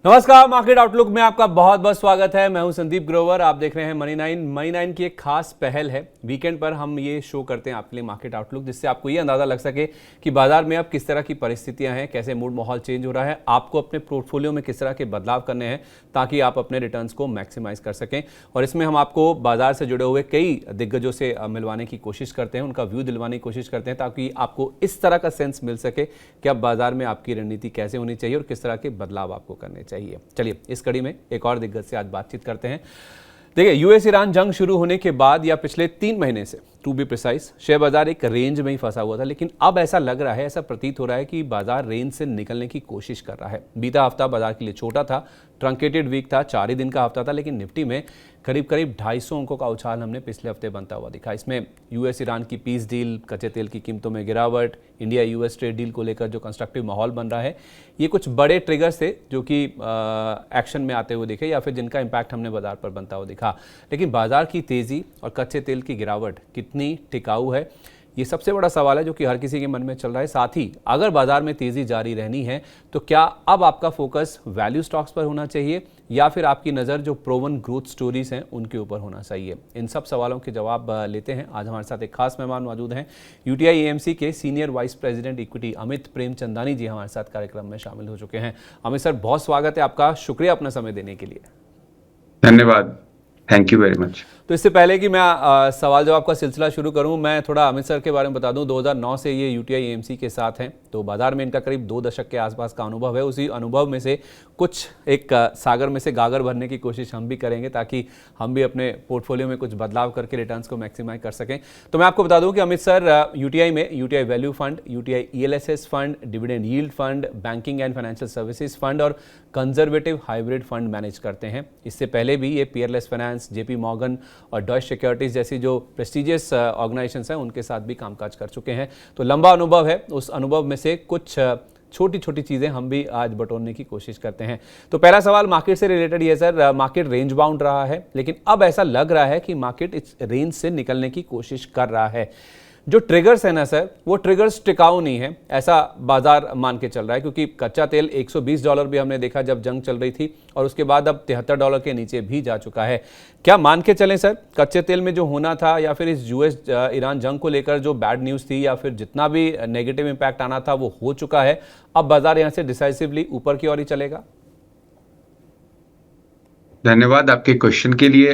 नमस्कार, market outlook में आपका बहुत बहुत स्वागत है। मैं हूं संदीप ग्रोवर। आप देख रहे हैं मनी नाइन की एक खास पहल है। वीकेंड पर हम ये शो करते हैं आपके लिए मार्केट आउटलुक, जिससे आपको ये अंदाजा लग सके कि बाजार में अब किस तरह की परिस्थितियां हैं, कैसे मूड माहौल चेंज हो रहा है, आपको अपने पोर्टफोलियो में किस तरह के बदलाव करने हैं ताकि आप अपने रिटर्न्स को मैक्सिमाइज कर सकें। और इसमें हम आपको बाजार से जुड़े हुए कई दिग्गजों से मिलवाने की कोशिश करते हैं, उनका व्यू दिलवाने की कोशिश करते हैं ताकि आपको इस तरह का सेंस मिल सके कि अब बाजार में आपकी रणनीति कैसे होनी चाहिए और किस तरह के बदलाव आपको करने चाहिए। चलिए इस कड़ी में एक और दिग्गज से आज बातचीत करते हैं। देखिए, यूएस ईरान जंग शुरू होने के बाद या पिछले 3 महीने से टू बी प्रिसाइज शेयर बाजार एक रेंज में ही फंसा हुआ था, लेकिन अब ऐसा लग रहा है, ऐसा प्रतीत हो रहा है कि बाजार रेंज से निकलने की कोशिश कर रहा है। बीता हफ्ता बाजार के लिए छोटा था, ट्रंकेटेड वीक था, 4 ही दिन का हफ्ता था, लेकिन निफ्टी में करीब करीब 250 अंकों का उछाल हमने पिछले हफ्ते बनता हुआ दिखा। इसमें यूएस ईरान की पीस डील, कच्चे तेल की कीमतों में गिरावट, इंडिया यूएस ट्रेड डील को लेकर जो कंस्ट्रक्टिव माहौल बन रहा है, ये कुछ बड़े ट्रिगर्स थे जो कि एक्शन में आते हुए दिखे या फिर जिनका इम्पैक्ट हमने बाजार पर बनता हुआ दिखा। लेकिन बाजार की तेज़ी और कच्चे तेल की गिरावट कितनी टिकाऊ है, ये सबसे बड़ा सवाल है जो कि हर किसी के मन में चल रहा है। साथ ही अगर बाजार में तेज़ी जारी रहनी है तो क्या अब आपका फोकस वैल्यू स्टॉक्स पर होना चाहिए या फिर आपकी नज़र जो प्रोवन ग्रोथ स्टोरीज हैं उनके ऊपर होना चाहिए। इन सब सवालों के जवाब लेते हैं। आज हमारे साथ एक खास मेहमान मौजूद हैं। यूटीआई एएमसी के senior vice president equity Amit Premchandani ji हमारे साथ कार्यक्रम में शामिल हो चुके हैं। अमित सर, बहुत स्वागत है आपका, शुक्रिया अपना समय देने के लिए। धन्यवाद, थैंक यू वेरी मच। तो इससे पहले कि मैं सवाल जवाब का सिलसिला शुरू करूं, मैं थोड़ा अमित सर के बारे में बता दूं। 2009 से ये यूटीआई एएमसी के साथ हैं, तो बाजार में इनका करीब 2 दशक के आसपास का अनुभव है। उसी अनुभव में से कुछ एक सागर में से गागर भरने की कोशिश हम भी करेंगे ताकि हम भी अपने पोर्टफोलियो में कुछ बदलाव करके रिटर्न्स को मैक्सिमाइज कर सकें। तो मैं आपको बता दूं कि अमित सर यूटीआई में UTI value fund, UTI ELSS fund, dividend yield fund, banking and financial services fund और कंजर्वेटिव हाइब्रिड फंड मैनेज करते हैं। इससे पहले भी ये पीयरलेस फाइनेंस, जेपी मॉर्गन और डॉयच सिक्योरिटीज जैसी जो प्रेस्टिजियस ऑर्गेनाइजेशंस हैं उनके साथ भी कामकाज कर चुके हैं। तो लंबा अनुभव है, उस अनुभव में से कुछ छोटी छोटी चीज़ें हम भी आज बटोरने की कोशिश करते हैं। तो पहला सवाल मार्केट से रिलेटेड ये सर, मार्केट रेंज बाउंड रहा है, लेकिन अब ऐसा लग रहा है कि मार्केट इस रेंज से निकलने की कोशिश कर रहा है। जो ट्रिगर्स है ना सर, वो ट्रिगर्स टिकाऊ नहीं है, ऐसा बाजार मान के चल रहा है, क्योंकि कच्चा तेल $120 भी हमने देखा जब जंग चल रही थी और उसके बाद अब $73 के नीचे भी जा चुका है। क्या मान के चलें सर, कच्चे तेल में जो होना था या फिर इस यूएस ईरान जंग को लेकर जो बैड न्यूज़ थी या फिर जितना भी नेगेटिव इंपैक्ट आना था वो हो चुका है, अब बाजार यहाँ से डिसाइसिवली ऊपर की ओर ही चलेगा? धन्यवाद आपके क्वेश्चन के लिए।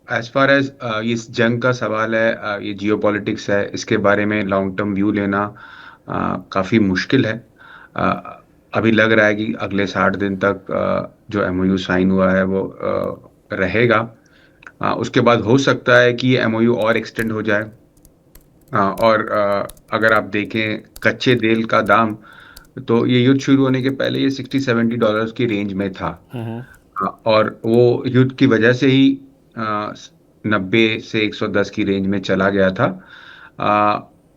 एज फार एज इस जंग का सवाल है, ये जियोपॉलिटिक्स है, इसके बारे में लॉन्ग टर्म व्यू लेना काफ़ी मुश्किल है। अभी लग रहा है कि अगले 60 दिन तक जो एमओयू साइन हुआ है वो रहेगा। उसके बाद हो सकता है कि एमओयू और एक्सटेंड हो जाए। और अगर आप देखें कच्चे तेल का दाम, तो ये युद्ध शुरू होने के पहले ये $60-70 की रेंज में था। और वो युद्ध की वजह से ही 90 से 110 की रेंज में चला गया था।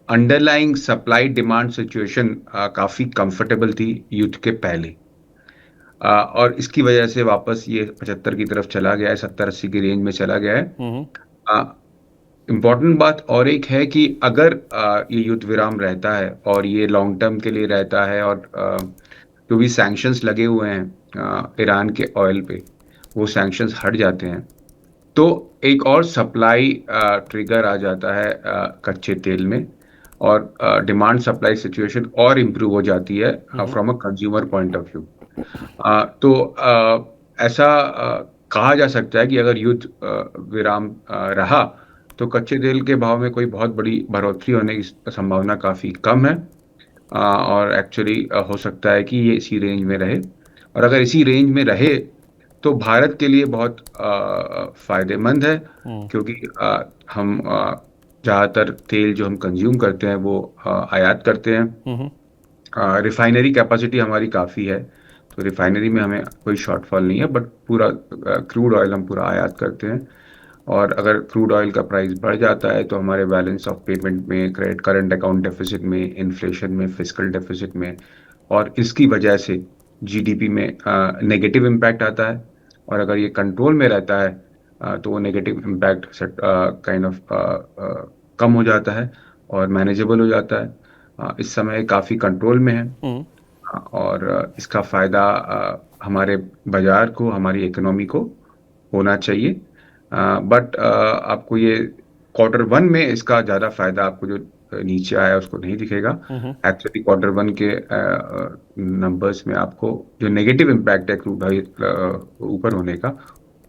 अंडरलाइंग सप्लाई डिमांड सिचुएशन काफ़ी कंफर्टेबल थी युद्ध के पहले, और इसकी वजह से वापस ये 75 की तरफ चला गया है, 70-80 की रेंज में चला गया है। इम्पॉर्टेंट बात और एक है कि अगर ये युद्ध विराम रहता है और ये लॉन्ग टर्म के लिए रहता है और जो भी सैंक्शंस लगे हुए हैं ईरान के ऑयल पे, वो सैंक्शंस हट जाते हैं, तो एक और सप्लाई ट्रिगर आ जाता है कच्चे तेल में, और डिमांड सप्लाई सिचुएशन और इम्प्रूव हो जाती है from a consumer point of view. तो ऐसा कहा जा सकता है कि अगर युद्ध विराम रहा तो कच्चे तेल के भाव में कोई बहुत बड़ी बढ़ोतरी होने की संभावना काफ़ी कम है। और एक्चुअली हो सकता है कि ये इसी रेंज में रहे, और अगर इसी रेंज में रहे तो भारत के लिए बहुत फायदेमंद है, क्योंकि हम ज़्यादातर तेल जो हम कंज्यूम करते हैं वो आयात करते हैं। रिफाइनरी कैपेसिटी हमारी काफ़ी है, तो रिफाइनरी में हमें कोई शॉर्टफॉल नहीं है, बट पूरा क्रूड ऑयल हम पूरा आयात करते हैं। और अगर क्रूड ऑयल का प्राइस बढ़ जाता है तो हमारे बैलेंस ऑफ पेमेंट में, क्रेडिट करंट अकाउंट डेफिसिट में, इन्फ्लेशन में, फिस्कल डेफिसिट में, और इसकी वजह से जीडीपी में नेगेटिव इम्पैक्ट आता है। और अगर ये कंट्रोल में रहता है तो वो नेगेटिव इम्पैक्ट काइंड ऑफ कम हो जाता है और मैनेजेबल हो जाता है। इस समय काफ़ी कंट्रोल में है, और इसका फ़ायदा हमारे बाजार को, हमारी इकोनॉमी को होना चाहिए। बट आपको ये Q1 में इसका ज़्यादा फायदा आपको जो नीचे आया उसको नहीं दिखेगा। एक्चुअली Q1 के नंबर्स में आपको जो नेगेटिव इम्पैक्ट है क्रूड ऑयल ऊपर होने का,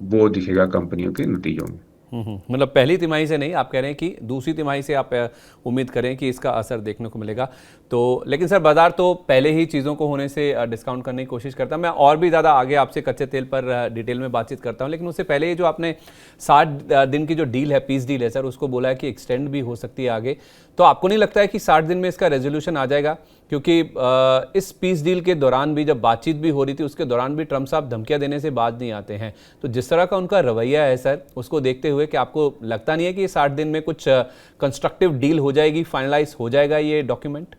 वो दिखेगा कंपनियों के नतीजों में। मतलब पहली तिमाही से नहीं, आप कह रहे हैं कि दूसरी तिमाही से आप उम्मीद करें कि इसका असर देखने को मिलेगा। तो लेकिन सर बाजार तो पहले ही चीज़ों को होने से डिस्काउंट करने की कोशिश करता है। मैं और भी ज़्यादा आगे आपसे कच्चे तेल पर डिटेल में बातचीत करता हूं, लेकिन उससे पहले ये जो आपने 60 दिन की जो डील है, पीस डील है सर, उसको बोला है कि एक्सटेंड भी हो सकती है आगे। तो आपको नहीं लगता है कि 60 दिन में इसका रेजोल्यूशन आ जाएगा? क्योंकि इस पीस डील के दौरान भी जब बातचीत भी हो रही थी, उसके दौरान भी ट्रम्प साहब धमकियां देने से बाज नहीं आते हैं। तो जिस तरह का उनका रवैया है सर, उसको देखते हुए कि आपको लगता नहीं है कि 60 दिन में कुछ कंस्ट्रक्टिव डील हो जाएगी, फाइनलाइज हो जाएगा ये डॉक्यूमेंट?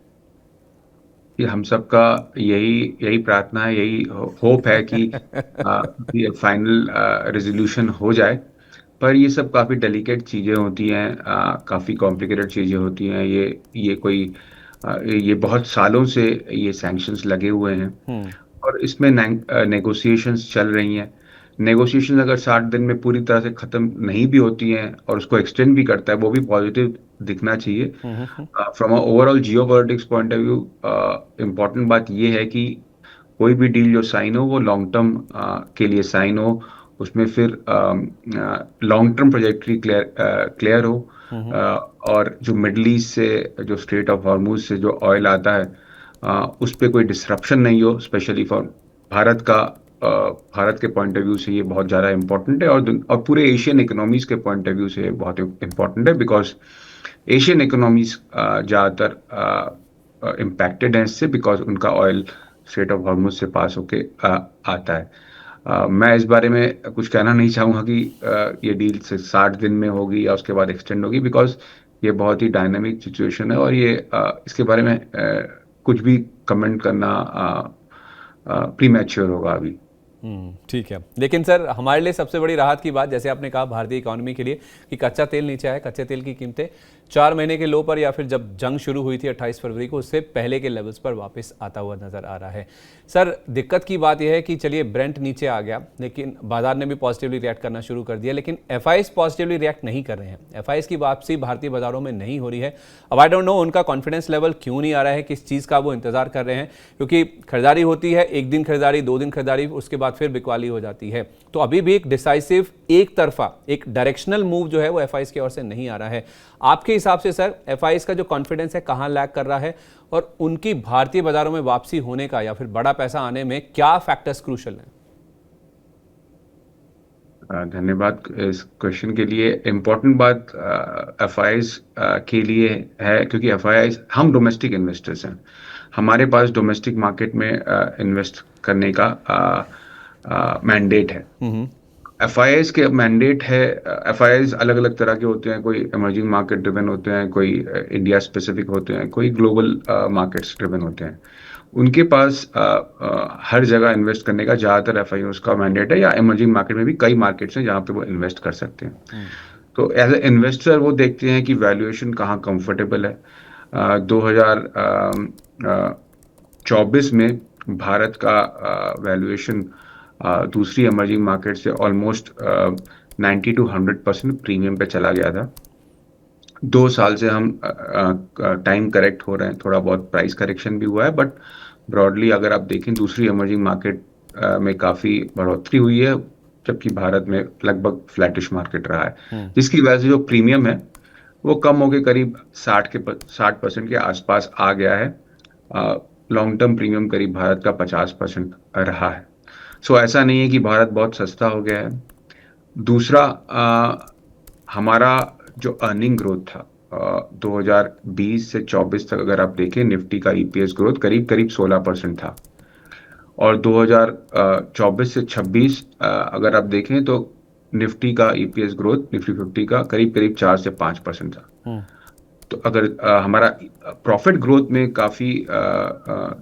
कि हम सबका यही यही प्रार्थना है, यही होप है कि ये फाइनल रेजोल्यूशन हो जाए। पर ये सब काफ़ी डेलिकेट चीज़ें होती हैं, काफ़ी कॉम्प्लिकेटेड चीज़ें होती हैं। ये कोई ये बहुत सालों से ये सैंक्शंस लगे हुए हैं और इसमें नेगोशिएशंस चल रही हैं। नेगोशिएशन अगर 60 दिन में पूरी तरह से ख़त्म नहीं भी होती हैं और उसको एक्सटेंड भी करता है, वो भी पॉजिटिव दिखना चाहिए। From a overall geopolitics point of view, important बात ये है कि कोई भी डील जो साइन हो वो लॉन्ग टर्म के लिए साइन हो, उसमें फिर लॉन्ग टर्म प्रोजेक्ट्री क्लियर हो। और जो मिडल ईस्ट से, जो स्ट्रेट ऑफ हॉर्मुज से जो ऑयल आता है, उस पर कोई डिसरप्शन नहीं हो, स्पेशली फॉर भारत का। भारत के पॉइंट ऑफ व्यू से ये बहुत ज़्यादा इंपॉर्टेंट है और पूरे एशियन इकोनॉमीज के पॉइंट ऑफ व्यू से ये बहुत इंपॉर्टेंट है, बिकॉज एशियन इकोनॉमीज ज़्यादातर इम्पैक्टेड हैं इससे, बिकॉज उनका ऑयल स्ट्रेट ऑफ हॉर्मुज से पास होके आता है। मैं इस बारे में कुछ कहना नहीं चाहूँगा कि ये डील से 60 दिन में होगी या उसके बाद एक्सटेंड होगी, बिकॉज ये बहुत ही डायनामिक सिचुएशन है और ये इसके बारे में कुछ भी कमेंट करना प्रीमैच्योर होगा अभी। ठीक है। लेकिन सर हमारे लिए सबसे बड़ी राहत की बात, जैसे आपने कहा भारतीय इकोनॉमी के लिए, कि कच्चा तेल नीचे आया। कच्चे तेल की कीमतें 4 महीने के लो पर, या फिर जब जंग शुरू हुई थी 28 फरवरी को, उससे पहले के लेवल्स पर वापस आता हुआ नजर आ रहा है। सर दिक्कत की बात यह है कि चलिए ब्रेंट नीचे आ गया, लेकिन बाजार ने भी पॉजिटिवली रिएक्ट करना शुरू कर दिया, लेकिन एफआईएस पॉजिटिवली रिएक्ट नहीं कर रहे हैं। एफआईएस की वापसी भारतीय बाजारों में नहीं हो रही है। अब आई डोंट नो उनका कॉन्फिडेंस लेवल क्यों नहीं आ रहा है, किस चीज़ का वो इंतजार कर रहे हैं, क्योंकि खरीदारी होती है, एक दिन खरीदारी, 2 दिन खरीदारी, उसके बाद फिर बिकवाली हो जाती है। तो अभी भी एक डिसाइसिव, एक तरफा, एक डायरेक्शनल मूव जो है वो एफआईएस की ओर से नहीं आ रहा है। आपके हिसाब से सर एफआईएस का जो कॉन्फिडेंस है कहां लैग कर रहा है, और उनकी भारतीय बाजारों में वापसी होने का या फिर बड़ा पैसा आने में क्या फैक्टर्स क्रूशल हैं? धन्यवाद इस क्वेश्चन के लिए। इम्पोर्टेंट बात एफआईआईज के लिए है, क्योंकि एफआईआईज, हम डोमेस्टिक इन्वेस्टर्स हैं, हमारे पास डोमेस्टिक मार्केट में इन्वेस्ट करने का मैंडेट है। एफआईआईज के मैंडेट है। एफआईआईज अलग अलग तरह के होते हैं, कोई इमर्जिंग मार्केट ड्रिवन होते हैं, कोई इंडिया स्पेसिफिक होते हैं, कोई ग्लोबल मार्केट्स ड्रिवन होते हैं। उनके पास हर जगह इन्वेस्ट करने का ज़्यादातर एफआईओ का मैंडेट है, या इमर्जिंग मार्केट में भी कई मार्केट्स हैं जहाँ पे वो इन्वेस्ट कर सकते हैं। तो एज ए इन्वेस्टर वो देखते हैं कि वैल्यूएशन कहाँ कंफर्टेबल है। 2024 में भारत का वैल्यूएशन दूसरी इमर्जिंग मार्केट से ऑलमोस्ट 90 to 100% प्रीमियम पे चला गया था। 2 साल से हम टाइम करेक्ट हो रहे हैं, थोड़ा बहुत प्राइस करेक्शन भी हुआ है, बट ब्रॉडली अगर आप देखें दूसरी इमर्जिंग मार्केट में काफ़ी बढ़ोतरी हुई है, जबकि भारत में लगभग फ्लैटिश मार्केट रहा है, जिसकी वजह से जो प्रीमियम है वो कम होकर करीब 60% के आसपास आ गया है। लॉन्ग टर्म प्रीमियम करीब भारत का 50% रहा है। सो ऐसा नहीं है कि भारत बहुत सस्ता हो गया है। दूसरा, हमारा जो अर्निंग ग्रोथ था 2020 से 24 तक, अगर आप देखें निफ्टी का ईपीएस ग्रोथ करीब करीब 16% था, और 2024 से 26 अगर आप देखें तो निफ्टी का ईपीएस ग्रोथ, निफ्टी 50 का करीब करीब 4 से 5% था। तो अगर हमारा प्रॉफिट ग्रोथ में काफ़ी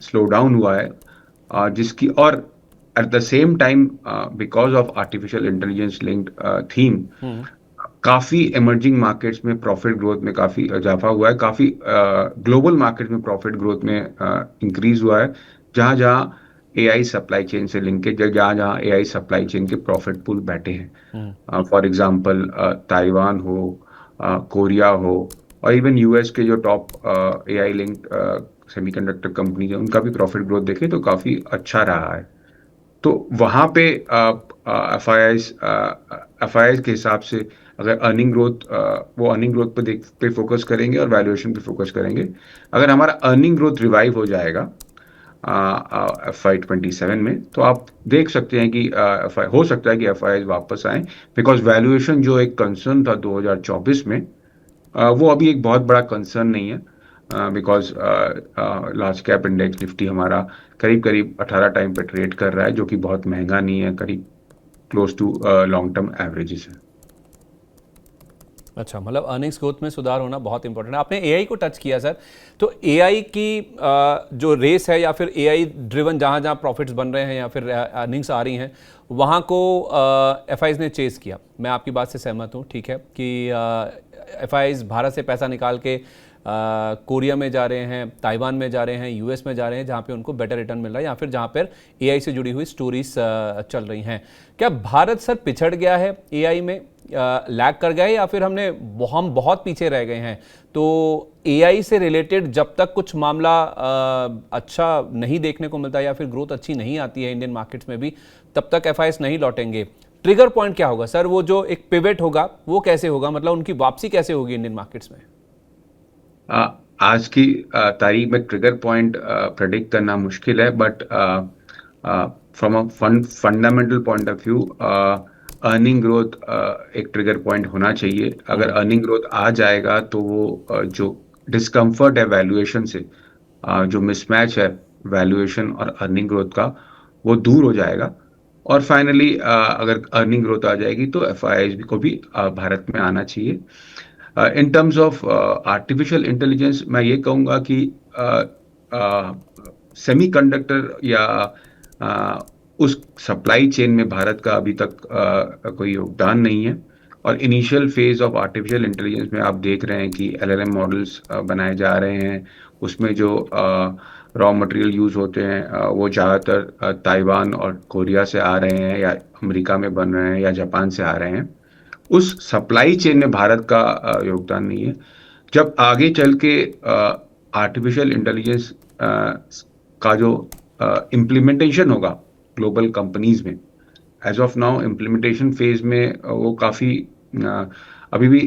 स्लो डाउन हुआ है, जिसकी, और at the same time because of artificial intelligence linked theme, काफ़ी इमर्जिंग मार्केट्स में प्रॉफिट ग्रोथ में काफ़ी इजाफा हुआ है, काफ़ी ग्लोबल मार्केट में प्रॉफिट ग्रोथ में इंक्रीज हुआ है। जहाँ जहाँ एआई सप्लाई चेन से लिंकेज है, जहाँ जहाँ एआई सप्लाई चेन के प्रॉफिट पूल बैठे हैं, फॉर एग्जांपल ताइवान हो, कोरिया हो, और इवन यूएस के जो top AI linked semiconductor companies है, उनका भी प्रॉफिट ग्रोथ देखे तो काफी अच्छा रहा है। तो वहां पे एफ आई के हिसाब से अगर अर्निंग ग्रोथ, वो अर्निंग ग्रोथ पे फोकस करेंगे और वैल्यूएशन पे फोकस करेंगे। अगर हमारा अर्निंग ग्रोथ रिवाइव हो जाएगा FY 27 में, तो आप देख सकते हैं कि हो सकता है कि एफ वापस आए, बिकॉज वैल्यूएशन जो एक कंसर्न था 2024 में, वो अभी एक बहुत बड़ा कंसर्न नहीं है, because large cap index Nifty हमारा करीब करीब 18 टाइम पे ट्रेड कर रहा है, जो कि बहुत महंगा नहीं है, करीब close to long term averages है। अच्छा, मतलब अर्निंग्स ग्रोथ में सुधार होना बहुत इंपॉर्टेंट है। आपने एआई को टच किया सर, तो एआई की जो रेस है या फिर एआई ड्रिवन जहाँ जहाँ प्रॉफिट्स बन रहे हैं या फिर अर्निंग्स आ रही हैं, वहाँ को एफआईज ने चेस किया। मैं आपकी बात से सहमत हूँ, ठीक है, कि एफआईज भारत से पैसा निकाल के कोरिया में जा रहे हैं, ताइवान में जा रहे हैं, यूएस में जा रहे हैं, जहाँ पे उनको बेटर रिटर्न मिल रहा है या फिर जहाँ पर एआई से जुड़ी हुई स्टोरीज चल रही हैं। क्या भारत सर पिछड़ गया है एआई में, लैग कर गए, या फिर हम बहुत पीछे रह गए हैं? तो एआई से रिलेटेड जब तक कुछ मामला अच्छा नहीं देखने को मिलता या फिर ग्रोथ अच्छी नहीं आती है इंडियन मार्केट्स में भी, तब तक एफआईएस नहीं लौटेंगे। ट्रिगर पॉइंट क्या होगा सर? वो जो एक पिवट होगा वो कैसे होगा, मतलब उनकी वापसी कैसे होगी इंडियन मार्केट्स में? आज की तारीख में ट्रिगर पॉइंट प्रेडिक्ट करना मुश्किल है, but from a fundamental point of view earning growth एक ट्रिगर पॉइंट होना चाहिए। अगर अर्निंग ग्रोथ आ जाएगा तो वो जो डिस्कम्फर्ट है वैल्यूएशन से, जो मिसमैच है वैल्यूएशन और अर्निंग ग्रोथ का, वो दूर हो जाएगा। और फाइनली अगर अर्निंग ग्रोथ आ जाएगी तो एफआईआई को भी भारत में आना चाहिए। इन टर्म्स ऑफ आर्टिफिशियल इंटेलिजेंस, मैं ये कहूँगा कि सेमीकंडक्टर या उस सप्लाई चेन में भारत का अभी तक कोई योगदान नहीं है। और initial phase of artificial intelligence में आप देख रहे हैं कि एलएलएम मॉडल्स बनाए जा रहे हैं। उसमें जो रॉ मटेरियल यूज होते हैं वो ज़्यादातर ताइवान और कोरिया से आ रहे हैं, या अमेरिका में बन रहे हैं, या जापान से आ रहे हैं। उस सप्लाई चेन में भारत का योगदान नहीं है। जब आगे चल के आर्टिफिशियल इंटेलिजेंस का जो इम्प्लीमेंटेशन होगा ग्लोबल कंपनीज में, as of now implementation phase में वो काफ़ी अभी भी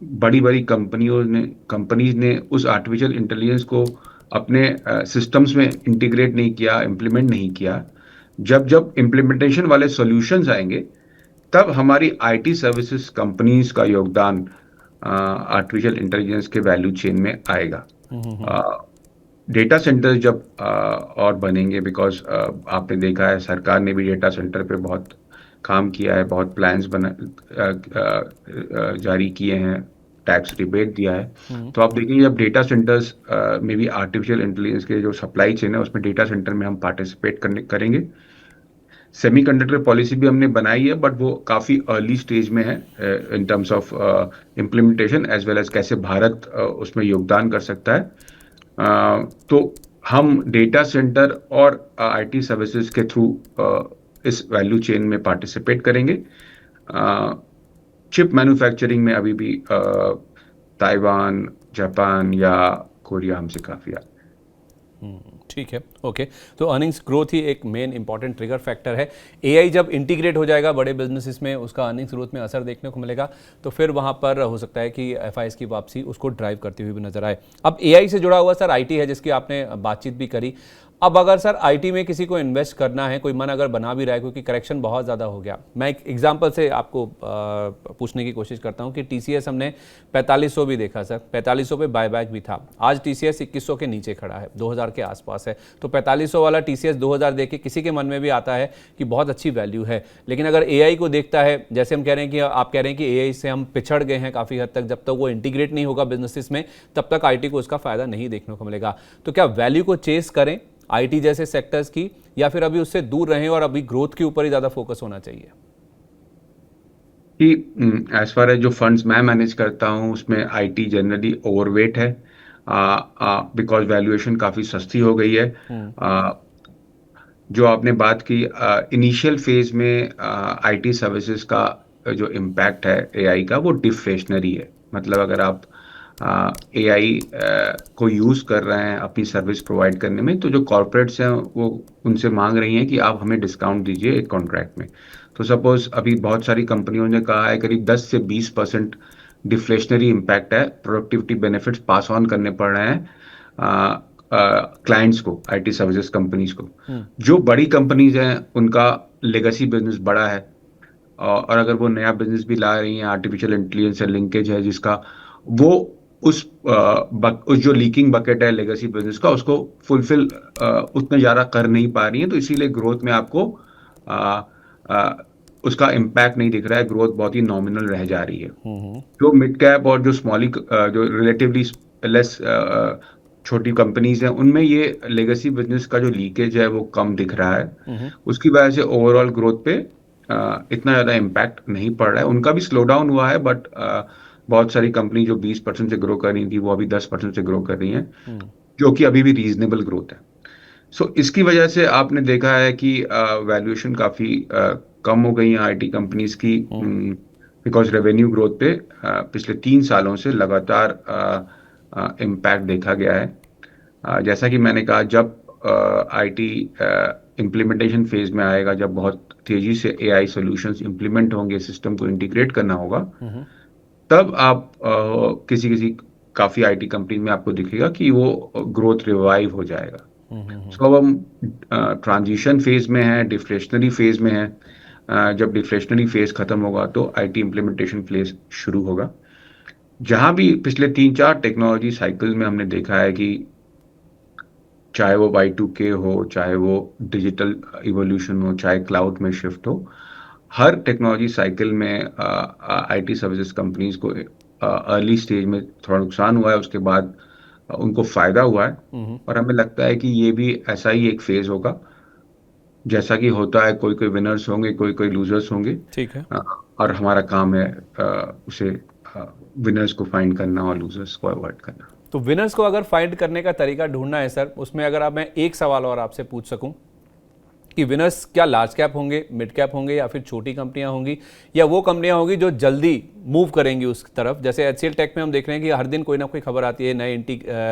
बड़ी बड़ी कंपनीज ने उस आर्टिफिशियल इंटेलिजेंस को अपने सिस्टम्स में इंटीग्रेट नहीं किया, इम्प्लीमेंट नहीं किया। जब जब इम्प्लीमेंटेशन वाले सॉल्यूशंस आएंगे, तब हमारी आईटी सर्विसेज कंपनीज का योगदान आर्टिफिशियल इंटेलिजेंस के वैल्यू चेन में आएगा। डेटा सेंटर्स जब और बनेंगे, बिकॉज आपने देखा है सरकार ने भी डेटा सेंटर पे बहुत काम किया है, बहुत प्लान्स जारी किए हैं, टैक्स रिबेट दिया है। तो आप देखेंगे जब डेटा सेंटर्स में भी आर्टिफिशियल इंटेलिजेंस के जो सप्लाई चेन है उसमें डेटा सेंटर में हम पार्टिसिपेट करेंगे। सेमीकंडक्टर पॉलिसी भी हमने बनाई है, बट वो काफ़ी अर्ली स्टेज में है in terms of implementation, as well as कैसे भारत उसमें योगदान कर सकता है। तो हम डेटा सेंटर और आईटी सर्विसेज के थ्रू इस वैल्यू चेन में पार्टिसिपेट करेंगे। चिप मैन्युफैक्चरिंग में अभी भी ताइवान, जापान या कोरिया हमसे काफ़ी आगे। ठीक है, ओके। तो अर्निंग्स ग्रोथ ही एक मेन इंपॉर्टेंट ट्रिगर फैक्टर है। एआई जब इंटीग्रेट हो जाएगा बड़े बिजनेसेस में, उसका अर्निंग्स ग्रोथ में असर देखने को मिलेगा, तो फिर वहाँ पर हो सकता है कि एफआईएस की वापसी उसको ड्राइव करती हुई भी नजर आए। अब एआई से जुड़ा हुआ सर आईटी है, जिसकी आपने बातचीत भी करी। अब अगर सर आईटी में किसी को इन्वेस्ट करना है, कोई मन अगर बना भी रहा है, क्योंकि करेक्शन बहुत ज़्यादा हो गया, मैं एक एग्जांपल से आपको पूछने की कोशिश करता हूं कि टीसीएस हमने 4500 भी देखा सर, 4500 पे बायबैक भी था। आज टीसीएस 2100 के नीचे खड़ा है, 2000 के आसपास है। तो 4500 वाला टीसीएस 2000 देख के किसी के मन में भी आता है कि बहुत अच्छी वैल्यू है। लेकिन अगर एआई को देखता है, जैसे हम कह रहे हैं कि आप कह रहे हैं कि एआई से हम पिछड़ गए हैं काफ़ी हद तक, जब तक वो इंटीग्रेट नहीं होगा बिजनेसेस में, तब तक आईटी को उसका फायदा नहीं देखने को मिलेगा। तो क्या वैल्यू को चेस करें आईटी जैसे सेक्टर्स की, या फिर अभी उससे दूर रहें और अभी ग्रोथ के ऊपर ही ज्यादा फोकस होना चाहिए? कि एज फार एज जो फंड्स मैं मैनेज करता हूँ उसमें आईटी जनरली ओवरवेट है, बिकॉज वैल्यूएशन काफ़ी सस्ती हो गई है। जो आपने बात की इनिशियल फेज में आईटी सर्विसेज का जो इम्पैक्ट है एआई का वो डिफ्लेशनरी है। मतलब अगर आप एआई को यूज कर रहे हैं अपनी सर्विस प्रोवाइड करने में, तो जो कॉर्पोरेट्स हैं वो उनसे मांग रही हैं कि आप हमें डिस्काउंट दीजिए एक कॉन्ट्रैक्ट में। तो सपोज अभी बहुत सारी कंपनियों ने कहा है करीब 10 से 20% डिफ्लेशनरी इम्पैक्ट है, प्रोडक्टिविटी बेनिफिट्स पास ऑन करने पड़ रहे हैं क्लाइंट्स को, आईटी सर्विसेज कंपनीज को। जो बड़ी कंपनीज हैं उनका लेगेसी बिजनेस बड़ा है, और अगर वो नया बिजनेस भी ला रही हैं, आर्टिफिशियल इंटेलिजेंस से लिंकेज है जिसका, वो उस जो लीकिंग बकेट है लेगेसी बिजनेस का उसको फुलफिल उतना ज़्यादा कर नहीं पा रही है। तो इसीलिए ग्रोथ में आपको अ, अ, उसका इम्पैक्ट नहीं दिख रहा है, ग्रोथ बहुत ही नॉमिनल रह जा रही है। जो मिड कैप और जो जो रिलेटिवली लेस छोटी कंपनीज हैं उनमें ये लेगेसी बिजनेस का जो लीकेज है वो कम दिख रहा है। उसकी वजह से ओवरऑल ग्रोथ पे इतना ज़्यादा इम्पैक्ट नहीं पड़ रहा है। उनका भी स्लो डाउन हुआ है, बट बहुत सारी कंपनी जो 20% से ग्रो कर रही थी वो अभी 10% से ग्रो कर रही हैं, जो कि अभी भी रीजनेबल ग्रोथ है। सो इसकी वजह से आपने देखा है कि वैल्यूएशन काफ़ी कम हो गई है आईटी कंपनीज की, बिकॉज रेवेन्यू ग्रोथ पे पिछले 3 सालों से लगातार इम्पैक्ट देखा गया है। जैसा कि मैंने कहा, जब आईटी इम्प्लीमेंटेशन फेज में आएगा, जब बहुत तेजी से एआई सॉल्यूशंस इम्प्लीमेंट होंगे, सिस्टम को इंटीग्रेट करना होगा, तब आप किसी किसी काफ़ी आईटी कंपनी में आपको दिखेगा कि वो ग्रोथ रिवाइव हो जाएगा। सो अब हम ट्रांजिशन फेज में हैं, डिफ्लेशनरी फेज में हैं। जब डिफ्लेशनरी फेज खत्म होगा तो आईटी इम्प्लीमेंटेशन फेज शुरू होगा। जहां भी पिछले 3-4 टेक्नोलॉजी साइकिल में हमने देखा है कि चाहे वो Y2K हो, चाहे वो डिजिटल इवोल्यूशन हो, चाहे क्लाउड में शिफ्ट हो, हर टेक्नोलॉजी साइकिल में आईटी सर्विसेज कंपनीज को अर्ली स्टेज में थोड़ा नुकसान हुआ है, उसके बाद उनको फायदा हुआ है। और हमें लगता है कि ये भी ऐसा ही एक फेज होगा, जैसा कि होता है, कोई कोई विनर्स होंगे, कोई कोई लूजर्स होंगे। ठीक है। अ, और हमारा काम है उसे विनर्स को फाइंड करना और लूजर्स को अवॉइड करना। तो विनर्स को अगर फाइंड करने का तरीका ढूंढना है सर, उसमें अगर आप मैं एक सवाल और आपसे पूछ सकूं कि विनर्स क्या लार्ज कैप होंगे, मिड कैप होंगे, या फिर छोटी कंपनियां होंगी, या वो कंपनियां होंगी जो जल्दी मूव करेंगी उस तरफ। जैसे एचसीएल टेक में हम देख रहे हैं कि हर दिन कोई ना कोई खबर आती है,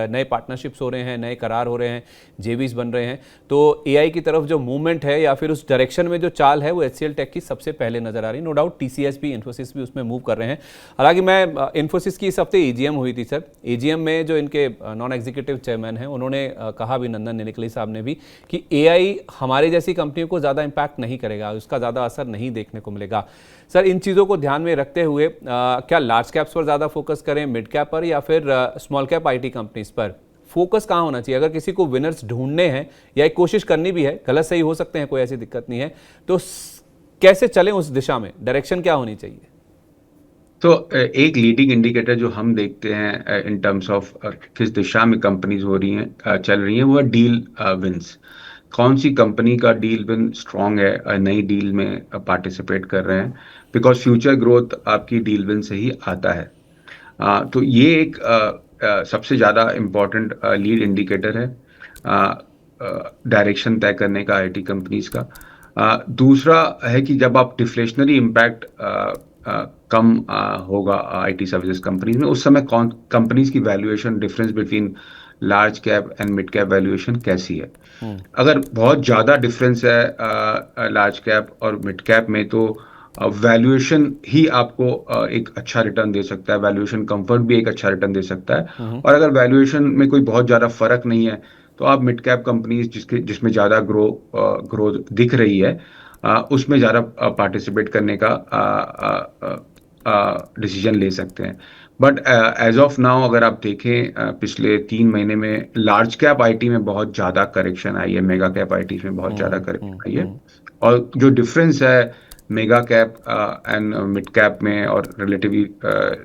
नए पार्टनरशिप्स हो रहे हैं, नए करार हो रहे हैं, जेवीज बन रहे हैं। तो एआई की तरफ जो मूवमेंट है या फिर उस डायरेक्शन में जो चाल है वो एचसीएल टेक की सबसे पहले नजर आ रही है। नो डाउट टीसीएस भी, इन्फोसिस भी उसमें मूव कर रहे हैं। हालांकि मैं इन्फोसिस की इस हफ्ते ईजीएम हुई थी सर, ईजीएम में जो इनके नॉन एग्जीक्यूटिव चेयरमैन हैं उन्होंने कहा भी, नंदन निकली साहब ने भी, कि एआई हमारे जैसी कंपनियों को ज़्यादा इम्पैक्ट नहीं करेगा, उसका ज़्यादा असर नहीं देखने को मिलेगा। सर, इन चीज़ों को ध्यान में रखते हुए क्या लार्ज कैप्स पर ज़्यादा फोकस करें, मिड कैप पर, या फिर स्मॉल कैप आईटी कंपनीज पर? फोकस कहाँ होना चाहिए अगर किसी को विनर्स ढूंढने हैं, या एक कोशिश करनी भी है, गलत सही हो सकते हैं, कोई ऐसी दिक्कत नहीं है, तो कैसे चलें उस दिशा में, डायरेक्शन क्या होनी चाहिए? तो एक लीडिंग इंडिकेटर जो हम देखते हैं इन टर्म्स ऑफ किस दिशा में कंपनीज हो रही हैं, चल रही हैं, वो है डील विंस। कौन सी कंपनी का डील विन स्ट्रांग है, नई डील में पार्टिसिपेट कर रहे हैं, बिकॉज फ्यूचर ग्रोथ आपकी डील विन से ही आता है। तो ये एक सबसे ज़्यादा इम्पोर्टेंट लीड इंडिकेटर है डायरेक्शन तय करने का आईटी कंपनीज का। दूसरा है कि जब आप डिफ्लेशनरी इम्पैक्ट कम होगा आईटी सर्विसेज कंपनीज में, उस समय कौन कंपनीज की valuation difference between large cap and mid cap valuation कैसी है। अगर बहुत ज़्यादा डिफरेंस है लार्ज कैप और मिड कैप में, तो वैल्यूएशन ही आपको एक अच्छा रिटर्न दे सकता है, वैल्यूएशन कंफर्ट भी एक अच्छा रिटर्न दे सकता है। और अगर वैल्यूएशन में कोई बहुत ज़्यादा फर्क नहीं है, तो आप मिड कैप कंपनीज जिसमें ज़्यादा ग्रोथ दिख रही है, उसमें ज़्यादा पार्टिसिपेट करने का डिसीजन ले सकते हैं। बट एज ऑफ नाउ अगर आप देखें, पिछले 3 महीने में लार्ज कैप आईटी में बहुत ज़्यादा करेक्शन आई है, मेगा कैप आईटी में बहुत ज़्यादा करेक्शन आई है। और जो डिफरेंस है mega cap and mid cap में और रिलेटिवली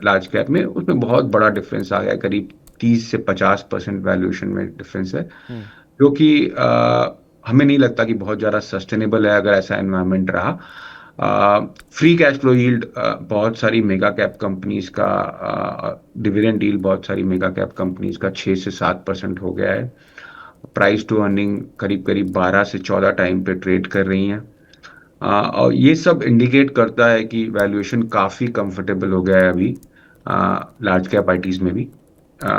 लार्ज कैप में, उसमें बहुत बड़ा डिफरेंस आ गया, करीब 30 से 50% वैल्यूएशन में डिफरेंस है, जो कि हमें नहीं लगता कि बहुत ज़्यादा सस्टेनेबल है अगर ऐसा एनवायरनमेंट रहा। फ्री कैश फ्लो यील्ड बहुत सारी मेगा कैप कंपनीज का, डिविडेंड यील्ड बहुत सारी मेगा कैप कंपनीज का 6 से 7% हो गया है। प्राइस टू अर्निंग करीब करीब 12 से 14 टाइम पे ट्रेड कर रही हैं। और ये सब इंडिकेट करता है कि वैल्यूएशन काफ़ी कंफर्टेबल हो गया है अभी लार्ज कैप आईटीज में भी। आ,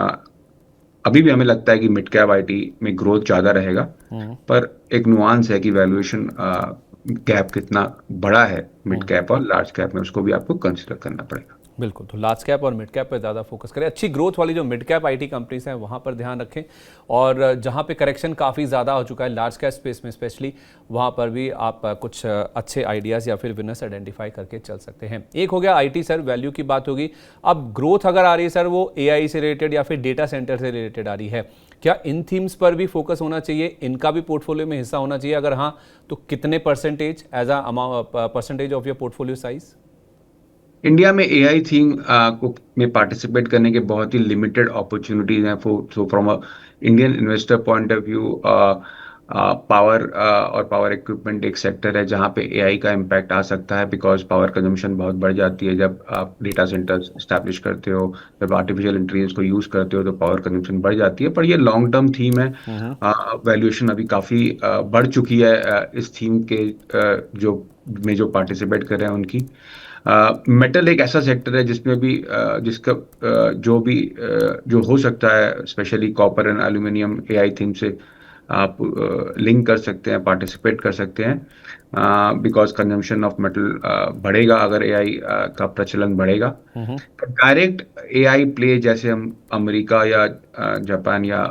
अभी भी हमें लगता है कि मिड कैप आईटी में ग्रोथ ज़्यादा रहेगा, पर एक नुआंस है कि वैल्यूएशन गैप कितना बड़ा है मिड कैप और लार्ज कैप में, उसको भी आपको कंसिडर करना पड़ेगा। बिल्कुल, तो लार्ज कैप और मिड कैप पर ज़्यादा फोकस करें। अच्छी ग्रोथ वाली जो मिड कैप आईटी कंपनीज हैं वहाँ पर ध्यान रखें, और जहाँ पे करेक्शन काफ़ी ज़्यादा हो चुका है लार्ज कैप स्पेस में स्पेशली, वहाँ पर भी आप कुछ अच्छे आइडियाज़ या फिर विनर्स आइडेंटिफाई करके चल सकते हैं। एक हो गया आईटी सर, वैल्यू की बात होगी। अब ग्रोथ अगर आ रही है सर वो एआई से रिलेटेड या फिर डेटा सेंटर से रिलेटेड आ रही है, क्या इन थीम्स पर भी फोकस होना चाहिए, इनका भी पोर्टफोलियो में हिस्सा होना चाहिए? अगर हाँ तो कितने percentage as a percentage of your portfolio size? India में एआई थीम को में पार्टिसिपेट करने के बहुत ही लिमिटेड अपॉर्चुनिटीज हैं। So from a Indian investor point of view, power और पावर इक्विपमेंट एक सेक्टर है जहां पे एआई का इम्पैक्ट आ सकता है, बिकॉज पावर कंजम्पशन बहुत बढ़ जाती है जब आप डेटा सेंटर्स स्टैब्लिश करते हो, जब आर्टिफिशियल इंटेलिजेंस को यूज करते हो तो पावर कंजम्पशन बढ़ जाती है। पर ये लॉन्ग टर्म थीम है। वैल्यूएशन अभी काफी बढ़ चुकी है इस थीम के जो पार्टिसिपेट कर रहे हैं उनकी। मेटल एक ऐसा सेक्टर है जिसमें भी जिसका जो हो सकता है, specially copper and aluminium AI theme से आप लिंक कर सकते हैं, पार्टिसिपेट कर सकते हैं, बिकॉज कंजम्पशन ऑफ मेटल बढ़ेगा अगर एआई का प्रचलन बढ़ेगा। डायरेक्ट एआई प्ले जैसे हम अमेरिका या जापान या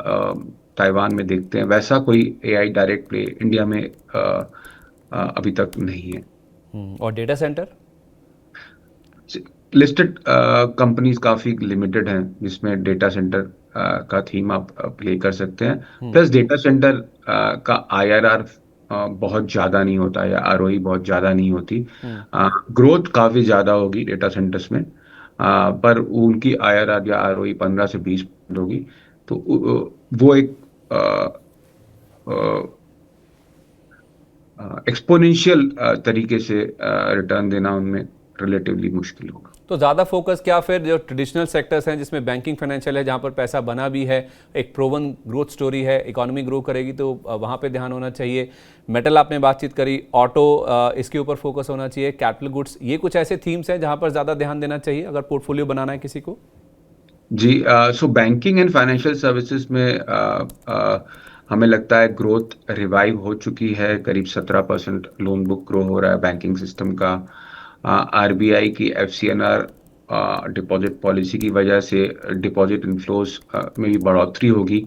ताइवान में देखते हैं, वैसा कोई एआई डायरेक्ट प्ले इंडिया में अभी तक नहीं है। और डेटा सेंटर? लिस्टेड कंपनीज काफी लिमिटेड हैं जिसमें डेटा सेंटर का थीम आप प्ले कर सकते हैं। प्लस डेटा सेंटर का आईआरआर बहुत ज्यादा नहीं होता या आरओई बहुत ज्यादा नहीं होती। ग्रोथ काफी ज्यादा होगी डेटा सेंटर्स में, पर उनकी आईआरआर या आरओई 15 से 20% होगी। तो वो एक एक्सपोनेंशियल तरीके से रिटर्न देना उनमें रिलेटिवली मुश्किल होगा। तो ज़्यादा फोकस क्या फिर जो ट्रेडिशनल सेक्टर्स हैं जिसमें बैंकिंग फाइनेंशियल है, जहाँ पर पैसा बना भी है, एक प्रोवन ग्रोथ स्टोरी है, इकोनॉमी ग्रो करेगी तो वहाँ पे ध्यान होना चाहिए। मेटल आपने बातचीत करी, ऑटो इसके ऊपर फोकस होना चाहिए, कैपिटल गुड्स, ये कुछ ऐसे थीम्स हैं जहाँ पर ज़्यादा ध्यान देना चाहिए अगर पोर्टफोलियो बनाना है किसी को? जी, so banking and financial services में हमें लगता है ग्रोथ रिवाइव हो चुकी है। करीब 17% लोन बुक ग्रो हो रहा है बैंकिंग सिस्टम का। आरबीआई की एफसीएनआर डिपॉजिट पॉलिसी की वजह से डिपॉजिट इनफ्लोज में भी बढ़ोतरी होगी।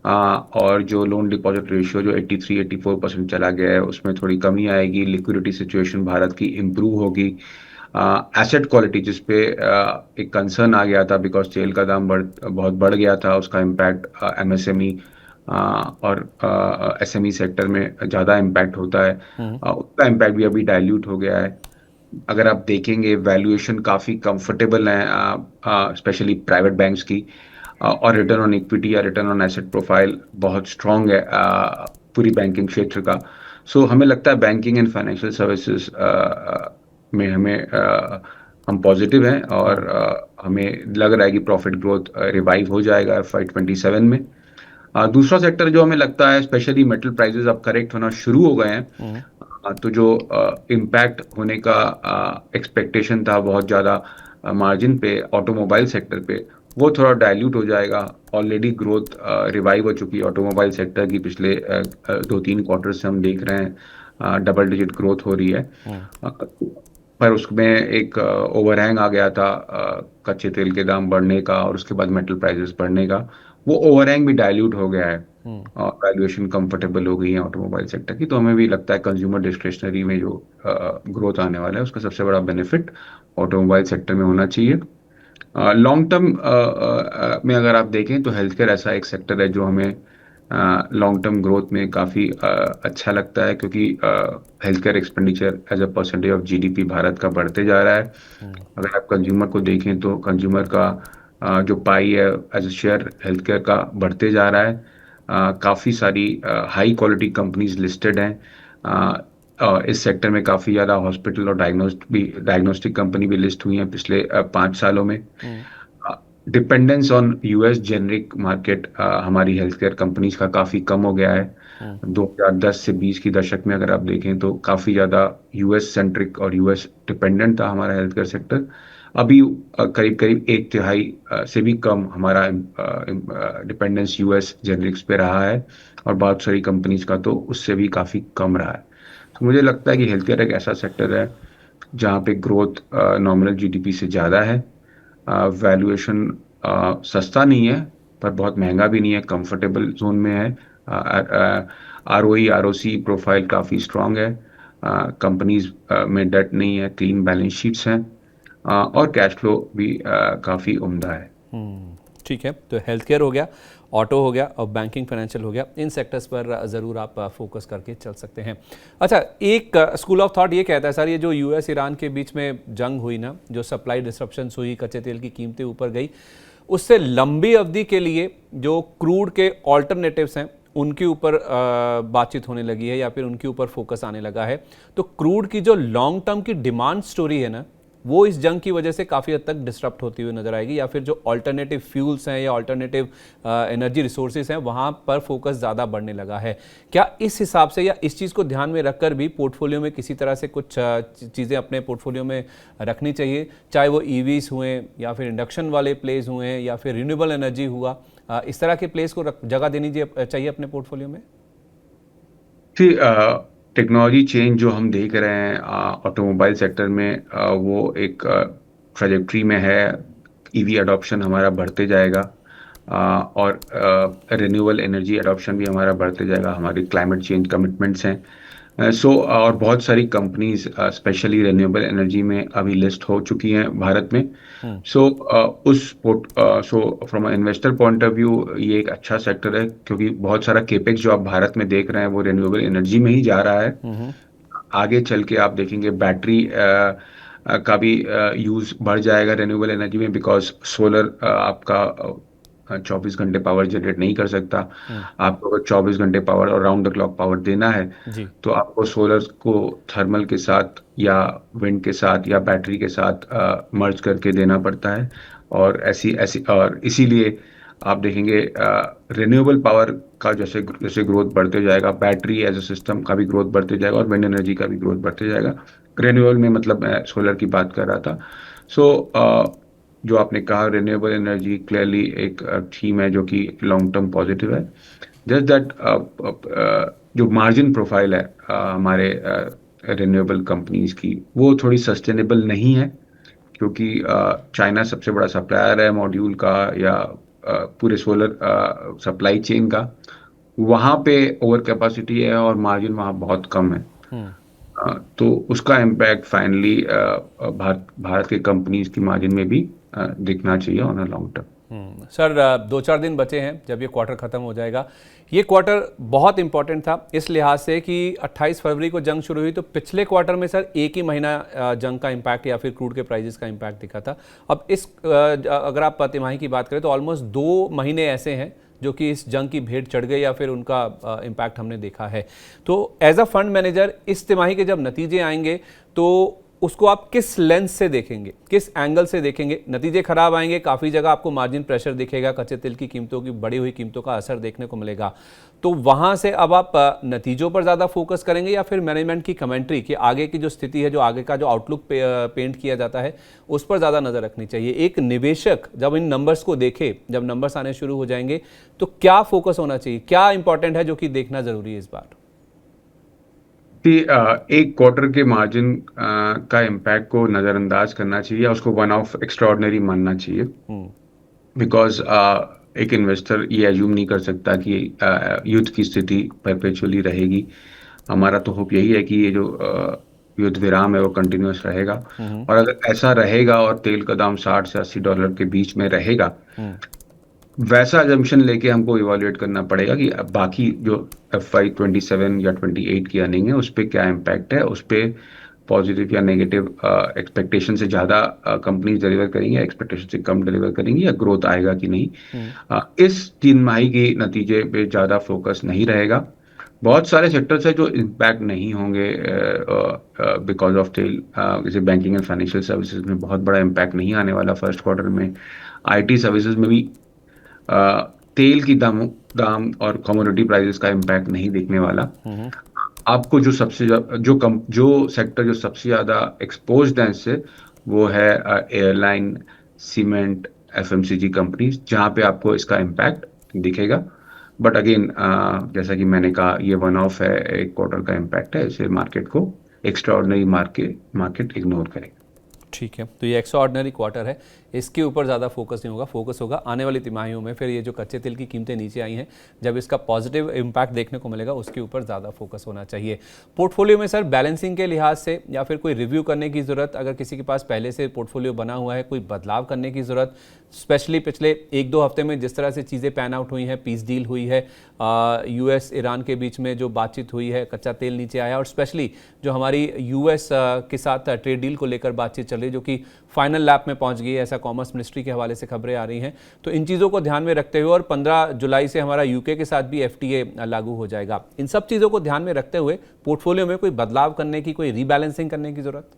और जो लोन डिपॉजिट रेशियो जो 83-84% चला गया है उसमें थोड़ी कमी आएगी। लिक्विडिटी सिचुएशन भारत की इम्प्रूव होगी। एसेट क्वालिटी जिस पे एक कंसर्न आ गया था बिकॉज तेल का दाम बहुत बढ़ गया था, उसका इम्पैक्ट एमएसएमई और एसएमई सेक्टर में ज़्यादा इम्पैक्ट होता है। उसका इम्पैक्ट भी अभी डाइल्यूट हो गया है। अगर आप देखेंगे वैल्यूएशन काफ़ी कंफर्टेबल है स्पेशली प्राइवेट बैंक्स की, और रिटर्न ऑन इक्विटी या रिटर्न ऑन एसेट प्रोफाइल बहुत स्ट्रांग है पूरी बैंकिंग क्षेत्र का। सो हमें लगता है बैंकिंग एंड फाइनेंशियल सर्विसेज में हम पॉजिटिव हैं, और हमें लग रहा है कि प्रॉफिट ग्रोथ रिवाइव हो जाएगा FY 27 में। दूसरा सेक्टर जो हमें लगता है, स्पेशली मेटल प्राइसेस अब करेक्ट होना शुरू हो गए हैं, तो जो इम्पैक्ट होने का एक्सपेक्टेशन था बहुत ज़्यादा मार्जिन पे ऑटोमोबाइल सेक्टर पे, वो थोड़ा डाइल्यूट हो जाएगा। ऑलरेडी ग्रोथ रिवाइव हो चुकी है ऑटोमोबाइल सेक्टर की, पिछले 2-3 क्वार्टर से हम देख रहे हैं डबल डिजिट ग्रोथ हो रही है। पर उसमें एक ओवरहैंग आ गया था कच्चे तेल के दाम बढ़ने का और उसके बाद मेटल प्राइसेस बढ़ने का। वो ओवरहैंग भी डाइल्यूट हो गया है और वैल्यूएशन कंफर्टेबल हो गई है ऑटोमोबाइल सेक्टर की। तो हमें भी लगता है कंज्यूमर डिस्क्रिशनरी में जो ग्रोथ आने वाला है उसका सबसे बड़ा बेनिफिट ऑटोमोबाइल सेक्टर में होना चाहिए। लॉन्ग टर्म में अगर आप देखें तो हेल्थ केयर ऐसा एक सेक्टर है जो हमें लॉन्ग टर्म ग्रोथ में काफ़ी अच्छा लगता है, क्योंकि health care expenditure as a percentage of GDP Bharat का बढ़ते जा रहा है। अगर आप कंज्यूमर को देखें तो कंज्यूमर का जो पाई है as a share health care का बढ़ते जा रहा है। काफ़ी सारी हाई क्वालिटी कंपनीज लिस्टेड हैं इस सेक्टर में। काफ़ी ज़्यादा हॉस्पिटल और डायग्नोस्टिक कंपनी भी लिस्ट हुई हैं पिछले 5 सालों में। Dependence on US generic market हमारी हेल्थ केयर कंपनीज का काफ़ी कम हो गया है। 2010 से 20 की दशक में अगर आप देखें तो काफ़ी ज़्यादा यूएस सेंट्रिक और यूएस डिपेंडेंट था हमारा हेल्थ केयर सेक्टर। अभी करीब करीब एक तिहाई से भी कम हमारा डिपेंडेंस यूएस जेनरिक्स पे रहा है, और बहुत सारी कंपनीज का तो उससे भी काफ़ी कम रहा है। तो मुझे लगता है कि हेल्थ केयर एक ऐसा सेक्टर है जहाँ पे ग्रोथ नॉमिनल जीडीपी से ज़्यादा है, वैल्यूएशन सस्ता नहीं है पर बहुत महंगा भी नहीं है, कंफर्टेबल जोन में है। आरओई आरओसी प्रोफाइल काफ़ी स्ट्रांग है, कंपनीज में डेट नहीं है, क्लीन बैलेंस शीट्स हैं, और कैश फ्लो भी काफ़ी उम्दा है। ठीक है, तो हेल्थ केयर हो गया, ऑटो हो गया और बैंकिंग फाइनेंशियल हो गया, इन सेक्टर्स पर ज़रूर आप फोकस करके चल सकते हैं। अच्छा, एक स्कूल ऑफ थॉट ये कहता है सर, ये जो यूएस ईरान के बीच में जंग हुई ना, जो सप्लाई डिसरप्शंस हुई, कच्चे तेल की कीमतें ऊपर गई, उससे लंबी अवधि के लिए जो क्रूड के ऑल्टरनेटिव्स हैं उनके ऊपर बातचीत होने लगी है या फिर उनके ऊपर फोकस आने लगा है। तो क्रूड की जो लॉन्ग टर्म की डिमांड स्टोरी है ना, वो इस जंग की वजह से काफ़ी हद तक डिस्टर्ब होती हुई नजर आएगी, या फिर जो ऑल्टरनेटिव फ्यूल्स हैं या ऑल्टरनेटिव एनर्जी रिसोर्सेज हैं वहाँ पर फोकस ज़्यादा बढ़ने लगा है। क्या इस हिसाब से या इस चीज़ को ध्यान में रखकर भी पोर्टफोलियो में किसी तरह से कुछ चीज़ें अपने पोर्टफोलियो में रखनी चाहिए, चाहे वो ईवीज हुए या फिर इंडक्शन वाले प्लेस हुए या फिर रिन्यूएबल एनर्जी हुआ, इस तरह के प्लेस को जगह देनी चाहिए अपने पोर्टफोलियो में? टेक्नोलॉजी चेंज जो हम देख रहे हैं ऑटोमोबाइल सेक्टर में, वो एक ट्रेजेक्ट्री में है। ईवी अडॉप्शन हमारा बढ़ते जाएगा, और रिन्यूएबल एनर्जी अडॉप्शन भी हमारा बढ़ते जाएगा, हमारी क्लाइमेट चेंज कमिटमेंट्स हैं। और बहुत सारी कंपनीज स्पेशली रिन्यूएबल एनर्जी में अभी लिस्ट हो चुकी हैं भारत में। So from investor point of view ये एक अच्छा सेक्टर है, क्योंकि बहुत सारा केपेक्स जो आप भारत में देख रहे हैं वो रिन्यूएबल एनर्जी में ही जा रहा है। आगे चल के आप देखेंगे बैटरी का भी यूज बढ़ जाएगा रिन्यूएबल एनर्जी में, बिकॉज सोलर आपका 24 घंटे पावर जनरेट नहीं कर सकता। आपको अगर 24 घंटे पावर और राउंड द क्लॉक पावर देना है जी। तो आपको सोलर को थर्मल के साथ या विंड के साथ या बैटरी के साथ मर्ज करके देना पड़ता है। और ऐसी ऐसी और इसीलिए आप देखेंगे रिन्यूएबल पावर का जैसे जैसे ग्रोथ बढ़ते जाएगा, बैटरी एज अ सिस्टम का भी ग्रोथ बढ़ते जाएगा और विंड एनर्जी का भी ग्रोथ बढ़ते जाएगा। रिन्यूएबल में मतलब मैं सोलर की बात कर रहा था। सो जो आपने कहा, रिन्यूएबल एनर्जी क्लियरली एक थीम है जो कि लॉन्ग टर्म पॉजिटिव है। जस्ट दैट जो मार्जिन प्रोफाइल है हमारे रिन्यूएबल कंपनीज की, वो थोड़ी सस्टेनेबल नहीं है, क्योंकि चाइना सबसे बड़ा सप्लायर है मॉड्यूल का या पूरे सोलर सप्लाई चेन का। वहाँ पे ओवर कैपेसिटी है और मार्जिन वहाँ बहुत कम है। तो उसका इम्पैक्ट फाइनली भारत के कंपनीज की मार्जिन में भी दिखना चाहिए on a long term. Sir, 2-4 दिन बचे हैं जब ये क्वार्टर ख़त्म हो जाएगा। ये क्वार्टर बहुत इंपॉर्टेंट था इस लिहाज से कि 28 फरवरी को जंग शुरू हुई, तो पिछले क्वार्टर में सर एक ही महीना जंग का इम्पैक्ट या फिर क्रूड के प्राइजेस का इम्पैक्ट दिखा था। अब अगर आप तिमाही की बात करें तो ऑलमोस्ट 2 महीने ऐसे हैं जो कि इस जंग की भेंट चढ़ गई या फिर उनका इम्पैक्ट हमने देखा है। तो एज अ फंड मैनेजर इस तिमाही के जब नतीजे आएंगे तो उसको आप किस लेंस से देखेंगे, किस एंगल से देखेंगे? नतीजे खराब आएंगे, काफ़ी जगह आपको मार्जिन प्रेशर दिखेगा, कच्चे तेल की कीमतों की बढ़ी हुई कीमतों का असर देखने को मिलेगा। तो वहाँ से अब आप नतीजों पर ज़्यादा फोकस करेंगे या फिर मैनेजमेंट की कमेंट्री कि आगे की जो स्थिति है, जो आगे का जो आउटलुक पेंट किया जाता है, उस पर ज़्यादा नज़र रखनी चाहिए? एक निवेशक जब इन नंबर्स को देखे, जब नंबर्स आने शुरू हो जाएंगे, तो क्या फोकस होना चाहिए, क्या इंपॉर्टेंट है जो कि देखना ज़रूरी है इस बार? कि एक क्वार्टर के मार्जिन का इम्पैक्ट को नज़रअंदाज करना चाहिए, उसको वन ऑफ एक्स्ट्राऑर्डिनरी मानना चाहिए। बिकॉज एक इन्वेस्टर ये एज्यूम नहीं कर सकता कि युद्ध की स्थिति परपेचुअली रहेगी। हमारा तो होप यही है कि ये जो युद्ध विराम है वो कंटिन्यूअस रहेगा, और अगर ऐसा रहेगा और तेल का दाम $60 से $80 के बीच में रहेगा, वैसा अजम्पशन लेके हमको इवैल्यूएट करना पड़ेगा कि अब बाकी जो FY 27 या 28 की अर्निंग है उस पर क्या इम्पैक्ट है, उस पर पॉजिटिव या नेगेटिव एक्सपेक्टेशन से ज़्यादा कंपनीज डिलीवर करेंगी, एक्सपेक्टेशन से कम डिलीवर करेंगी, या ग्रोथ आएगा कि नहीं। इस 3 माही के नतीजे पे ज़्यादा फोकस नहीं रहेगा। बहुत सारे सेक्टर्स है जो इम्पैक्ट नहीं होंगे बिकॉज ऑफ टेल, जैसे बैंकिंग एंड फाइनेंशियल सर्विसेज में बहुत बड़ा इम्पैक्ट नहीं आने वाला फर्स्ट क्वार्टर में। आईटी सर्विसेज में भी अ, तेल की दाम और कमोडिटी प्राइसेस का इम्पैक्ट नहीं दिखने वाला। आपको जो सबसे जो सेक्टर जो सबसे ज्यादा एक्सपोज्ड है इससे, वो है एयरलाइन, सीमेंट, एफएमसीजी कंपनीज, जहां पे आपको इसका इम्पैक्ट दिखेगा। बट अगेन, जैसा कि मैंने कहा, ये वन ऑफ है, एक क्वार्टर का इम्पैक्ट है, इसे मार्केट को एक्स्ट्रा ऑर्डिनरी मार्केट इग्नोर करेगा। ठीक है, तो ये एक्स्ट्रा ऑर्डिनरी क्वार्टर है, इसके ऊपर ज़्यादा फोकस नहीं होगा, फोकस होगा आने वाली तिमाहियों में। फिर ये जो कच्चे तेल की कीमतें नीचे आई हैं, जब इसका पॉजिटिव इम्पैक्ट देखने को मिलेगा, उसके ऊपर ज़्यादा फोकस होना चाहिए। पोर्टफोलियो में सर बैलेंसिंग के लिहाज से या फिर कोई रिव्यू करने की ज़रूरत, अगर किसी के पास पहले से पोर्टफोलियो बना हुआ है, कोई बदलाव करने की ज़रूरत, स्पेशली पिछले 1-2 हफ्ते में जिस तरह से चीज़ें पैन आउट हुई हैं, पीस डील हुई है, यूएस ईरान के बीच में जो बातचीत हुई है, कच्चा तेल नीचे आया, और स्पेशली जो हमारी यूएस के साथ ट्रेड डील को लेकर बातचीत चल रही है, जो कि फाइनल लैप में पहुंच गई है, ऐसा कॉमर्स मिनिस्ट्री के हवाले से खबरें आ रही हैं। तो इन चीज़ों को ध्यान में रखते हुए, और 15 जुलाई से हमारा यूके के साथ भी एफटीए लागू हो जाएगा, इन सब चीज़ों को ध्यान में रखते हुए पोर्टफोलियो में कोई बदलाव करने की, कोई रीबैलेंसिंग करने की जरूरत?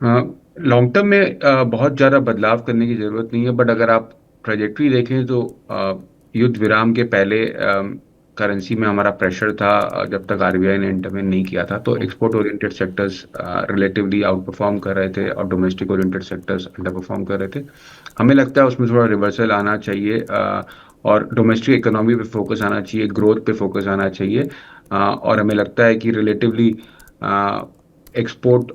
लॉन्ग टर्म में बहुत ज़्यादा बदलाव करने की ज़रूरत नहीं है, बट अगर आप ट्रेजेक्टरी देखें तो युद्ध विराम के पहले करेंसी में हमारा प्रेशर था, जब तक आरबीआई ने इंटरवेन नहीं किया था, तो export oriented sectors relatively out perform कर रहे थे और domestic oriented sectors under perform कर रहे थे। हमें लगता है उसमें थोड़ा रिवर्सल आना चाहिए, और डोमेस्टिक इकोनॉमी पे फोकस आना चाहिए, ग्रोथ पे फोकस आना चाहिए। और हमें लगता है कि रिलेटिवली एक्सपोर्ट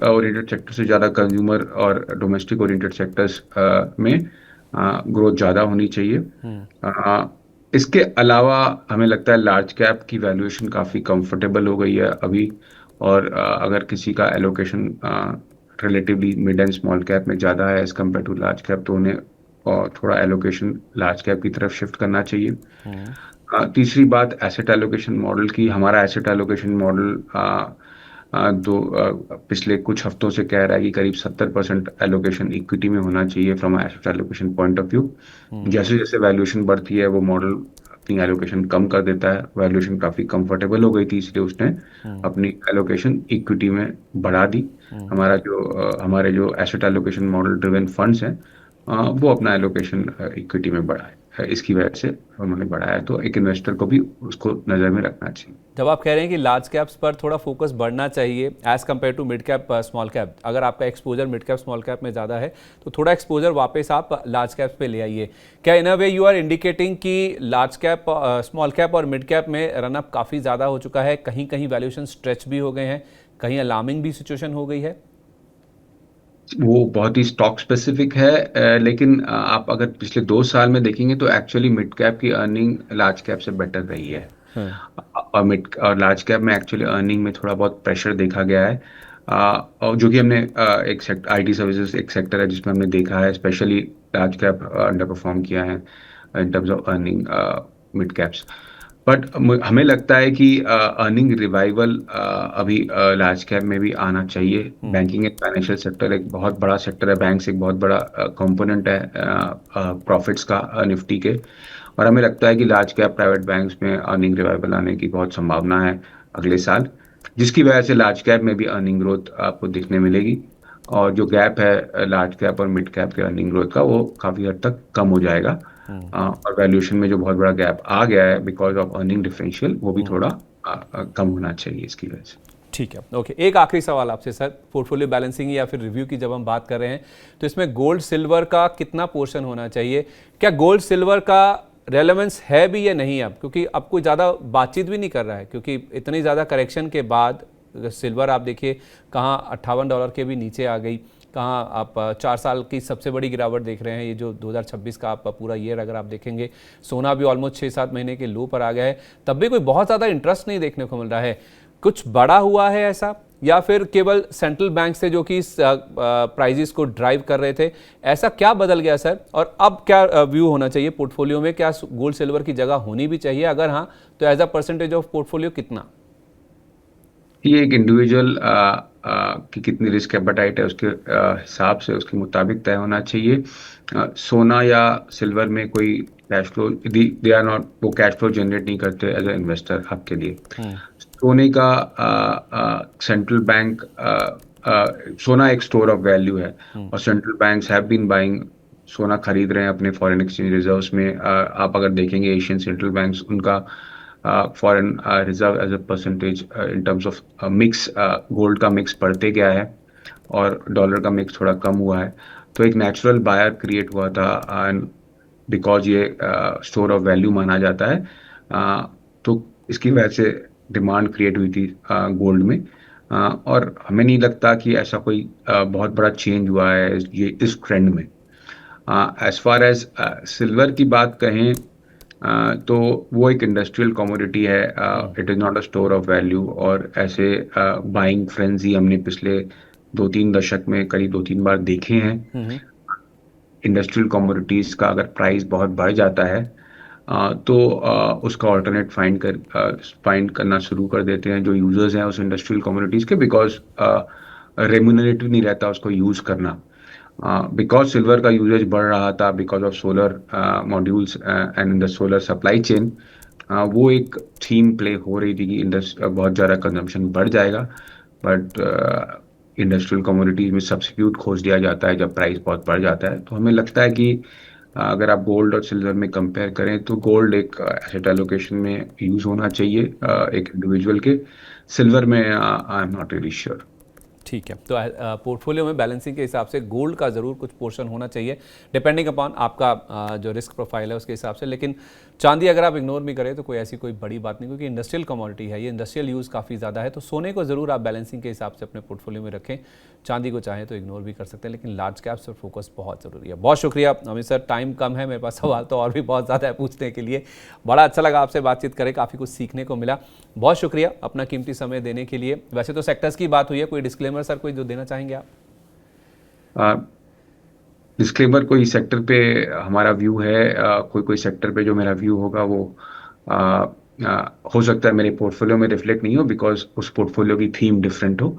ओरिएंटेड सेक्टर से ज़्यादा कंज्यूमर और डोमेस्टिक ओरिएंटेड सेक्टर्स में ग्रोथ ज़्यादा होनी चाहिए। इसके अलावा हमें लगता है लार्ज कैप की वैल्यूएशन काफ़ी कंफर्टेबल हो गई है अभी, और अगर किसी का allocation relatively mid and small cap में ज़्यादा है as compare to large cap, तो उन्हें थोड़ा एलोकेशन लार्ज कैप की तरफ शिफ्ट करना चाहिए। तीसरी बात एसेट एलोकेशन मॉडल की। हमारा एसेट एलोकेशन मॉडल पिछले कुछ हफ्तों से कह रहा है कि करीब 70% एलोकेशन इक्विटी में होना चाहिए from asset allocation point of view. जैसे जैसे वैल्यूएशन बढ़ती है, वो मॉडल अपनी एलोकेशन कम कर देता है। वैल्यूएशन काफ़ी कंफर्टेबल हो गई थी, इसलिए उसने अपनी एलोकेशन इक्विटी में बढ़ा दी। हमारे जो asset allocation model driven funds हैं, वो अपना एलोकेशन इक्विटी में बढ़ाए, इसकी वजह से उन्होंने बढ़ाया। तो एक इन्वेस्टर को भी उसको नज़र में रखना चाहिए। जब आप कह रहे हैं कि लार्ज कैप्स पर थोड़ा फोकस बढ़ना चाहिए as compare to mid cap small cap, अगर आपका exposure mid cap small cap में ज़्यादा है, तो थोड़ा एक्सपोजर वापस आप लार्ज कैप्स पे ले आइए। क्या इन अ वे यू आर इंडिकेटिंग कि लार्ज कैप, स्मॉल कैप और मिड कैप में रनअप काफ़ी ज़्यादा हो चुका है, कहीं कहीं वैल्यूएशन स्ट्रेच भी हो गए हैं, कहीं अलार्मिंग भी सिचुएशन हो गई है? वो बहुत ही स्टॉक स्पेसिफिक है, लेकिन आप अगर पिछले 2 साल में देखेंगे तो एक्चुअली मिड कैप की अर्निंग लार्ज कैप से बेटर रही है। और लार्ज कैप में एक्चुअली अर्निंग में थोड़ा बहुत प्रेशर देखा गया है, और जो कि हमने एक सेक्टर, आईटी सर्विसेज एक सेक्टर है जिसमें हमने देखा है specially large cap under perform किया है in terms of earning mid caps. But हमें लगता है कि अर्निंग रिवाइवल अभी लार्ज कैप में भी आना चाहिए। बैंकिंग एंड फाइनेंशियल सेक्टर एक बहुत बड़ा सेक्टर है, बैंक्स एक बहुत बड़ा कंपोनेंट है प्रॉफिट्स का निफ्टी के। और हमें लगता है कि लार्ज कैप प्राइवेट बैंक्स में अर्निंग रिवाइवल आने की बहुत संभावना है अगले साल, जिसकी वजह से लार्ज कैप में भी अर्निंग ग्रोथ आपको देखने मिलेगी। और जो गैप है लार्ज कैप और मिड कैप के अर्निंग ग्रोथ का, वो काफ़ी हद तक कम हो जाएगा। और वैल्यूएशन में जो बहुत बड़ा गैप आ गया है बिकॉज ऑफ अर्निंग डिफरेंशियल, वो भी थोड़ा कम होना चाहिए इसकी वजह से। ठीक है, ओके। एक आखिरी सवाल आपसे सर, पोर्टफोलियो बैलेंसिंग या फिर रिव्यू की जब हम बात कर रहे हैं, तो इसमें गोल्ड सिल्वर का कितना पोर्शन होना चाहिए? क्या गोल्ड सिल्वर का रेलेवेंस है भी या नहीं अब, क्योंकि अब कोई ज़्यादा बातचीत भी नहीं कर रहा है, क्योंकि इतनी ज़्यादा करेक्शन के बाद सिल्वर आप देखिए कहाँ $58 के भी नीचे आ गई, कहाँ आप 4 साल की सबसे बड़ी गिरावट देख रहे हैं। ये जो 2026 का आप पूरा ईयर अगर आप देखेंगे, सोना भी ऑलमोस्ट 6-7 महीने के लो पर आ गया है, तब भी कोई बहुत ज़्यादा इंटरेस्ट नहीं देखने को मिल रहा है। कुछ बड़ा हुआ है ऐसा, या फिर केवल सेंट्रल बैंक से जो कि इस प्राइजेस को ड्राइव कर रहे थे, ऐसा क्या बदल गया सर? और अब क्या व्यू होना चाहिए पोर्टफोलियो में? क्या गोल्ड सिल्वर की जगह होनी भी चाहिए? अगर हाँ, तो as a percentage of portfolio कितना? ये एक इंडिविजुअल की कितनी रिस्क एपेटाइट है उसके हिसाब से, उसके मुताबिक तय होना चाहिए। सोना या सिल्वर में कोई cash flow, they are not, वो कैश फ्लो जनरेट नहीं करते एज ए इन्वेस्टर आपके लिए। सोने का सेंट्रल बैंक, सोना एक स्टोर ऑफ वैल्यू है, और central banks have been buying, सोना खरीद रहे हैं अपने फॉरेन एक्सचेंज रिजर्व्स में। आप अगर देखेंगे एशियन सेंट्रल बैंक्स, उनका foreign reserve as a percentage in terms of mix, gold का मिक्स बढ़ते गया है और डॉलर का मिक्स थोड़ा कम हुआ है। तो एक नेचुरल बायर क्रिएट हुआ था, एंड बिकॉज ये स्टोर ऑफ वैल्यू माना जाता है, तो इसकी वजह से डिमांड क्रिएट हुई थी गोल्ड में। और हमें नहीं लगता कि ऐसा कोई बहुत बड़ा चेंज हुआ है ये इस ट्रेंड में। एज फार एज सिल्वर की बात कहें, तो वो एक इंडस्ट्रियल कमोडिटी है, it is not a store of value. और ऐसे बाइंग फ्रेंजी हमने पिछले 2-3 दशक में करीब 2-3 बार देखे हैं। इंडस्ट्रियल कमोडिटीज़ का अगर प्राइस बहुत बढ़ जाता है, तो उसका ऑल्टरनेट फाइंड करना शुरू कर देते हैं जो यूजर्स हैं उस इंडस्ट्रियल कमोडिटीज़ के, बिकॉज रेम्यूनरेटिव नहीं रहता उसको यूज़ करना। बिकॉज सिल्वर का यूजेज बढ़ रहा था because of solar modules and the solar supply chain, वो एक थीम प्ले हो रही थी कि बहुत ज़्यादा कंजम्पशन बढ़ जाएगा, बट इंडस्ट्रियल कमोडिटीज में सब्स्टिट्यूट खोज दिया जाता है जब प्राइस बहुत बढ़ जाता है। तो हमें लगता है कि अगर आप गोल्ड और सिल्वर में कंपेयर करें तो गोल्ड एक एसेट एलोकेशन में यूज़ होना चाहिए एक इंडिविजुअल के। सिल्वर में I am not really sure. ठीक है, तो पोर्टफोलियो में बैलेंसिंग के हिसाब से गोल्ड का ज़रूर कुछ पोर्शन होना चाहिए, डिपेंडिंग अपॉन आपका जो रिस्क प्रोफाइल है उसके हिसाब से। लेकिन चांदी अगर आप इग्नोर भी करें तो कोई ऐसी कोई बड़ी बात नहीं, क्योंकि इंडस्ट्रियल कमोडिटी है, ये इंडस्ट्रियल यूज़ काफ़ी ज़्यादा है। तो सोने को ज़रूर आप बैलेंसिंग के हिसाब से अपने पोर्टफोलियो में रखें। चांदी को चाहें तो इग्नोर भी कर सकते हैं, लेकिन लार्ज कैप्स पर फोकस बहुत ज़रूरी है। बहुत शुक्रिया अमित सर, टाइम कम है, मेरे पास सवाल तो और भी बहुत ज़्यादा है पूछने के लिए। बड़ा अच्छा लगा आपसे बातचीत करें, काफ़ी कुछ सीखने को मिला। बहुत शुक्रिया अपना कीमती समय देने के लिए। वैसे तो सेक्टर्स की बात हुई है, कोई डिस्क्लेमर सर कोई जो देना चाहेंगे आप? डिस्क्लेमर, कोई सेक्टर पे हमारा व्यू है, कोई सेक्टर पे जो मेरा व्यू होगा वो आ, हो सकता है मेरे पोर्टफोलियो में रिफ्लेक्ट नहीं हो, बिकॉज उस पोर्टफोलियो की थीम डिफरेंट हो।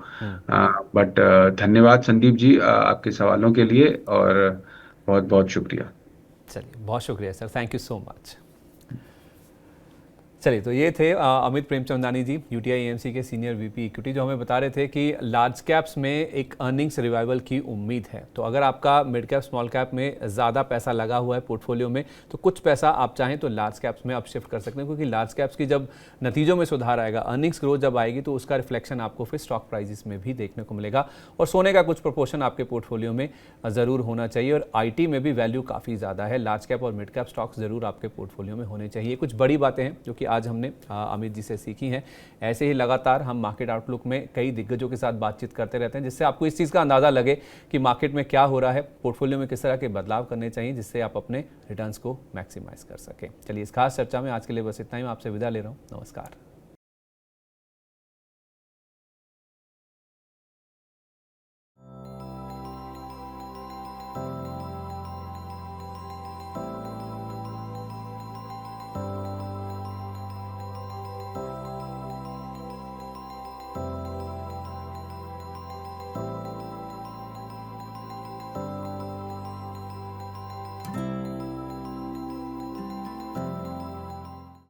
बट धन्यवाद संदीप जी आपके सवालों के लिए, और बहुत बहुत शुक्रिया। चलिए, बहुत शुक्रिया sir, thank you so much. चलिए, तो ये थे अमित प्रेमचंदानी जी, यूटीआई एएमसी के सीनियर वीपी इक्विटी, जो हमें बता रहे थे कि लार्ज कैप्स में एक अर्निंग्स रिवाइवल की उम्मीद है। तो अगर आपका मिड कैप स्मॉल कैप में ज़्यादा पैसा लगा हुआ है पोर्टफोलियो में, तो कुछ पैसा आप चाहें तो लार्ज कैप्स में आप शिफ्ट कर सकते हैं, क्योंकि लार्ज कैप्स की जब नतीजों में सुधार आएगा, अर्निंग्स ग्रोथ जब आएगी, तो उसका रिफ्लेक्शन आपको फिर स्टॉक प्राइजेस में भी देखने को मिलेगा। और सोने का कुछ प्रोपोर्शन आपके पोर्टफोलियो में ज़रूर होना चाहिए। और आईटी में भी वैल्यू काफ़ी ज़्यादा है, लार्ज कैप और मिड कैप स्टॉक्स ज़रूर आपके पोर्टफोलियो में होने चाहिए। कुछ बड़ी बातें हैं जो कि आज हमने अमित जी से सीखी हैं। ऐसे ही लगातार हम मार्केट आउटलुक में कई दिग्गजों के साथ बातचीत करते रहते हैं, जिससे आपको इस चीज़ का अंदाज़ा लगे कि मार्केट में क्या हो रहा है, पोर्टफोलियो में किस तरह के बदलाव करने चाहिए, जिससे आप अपने रिटर्न्स को मैक्सिमाइज कर सकें। चलिए, इस खास चर्चा में आज के लिए बस इतना ही। मैं आपसे विदा ले रहा हूँ। नमस्कार।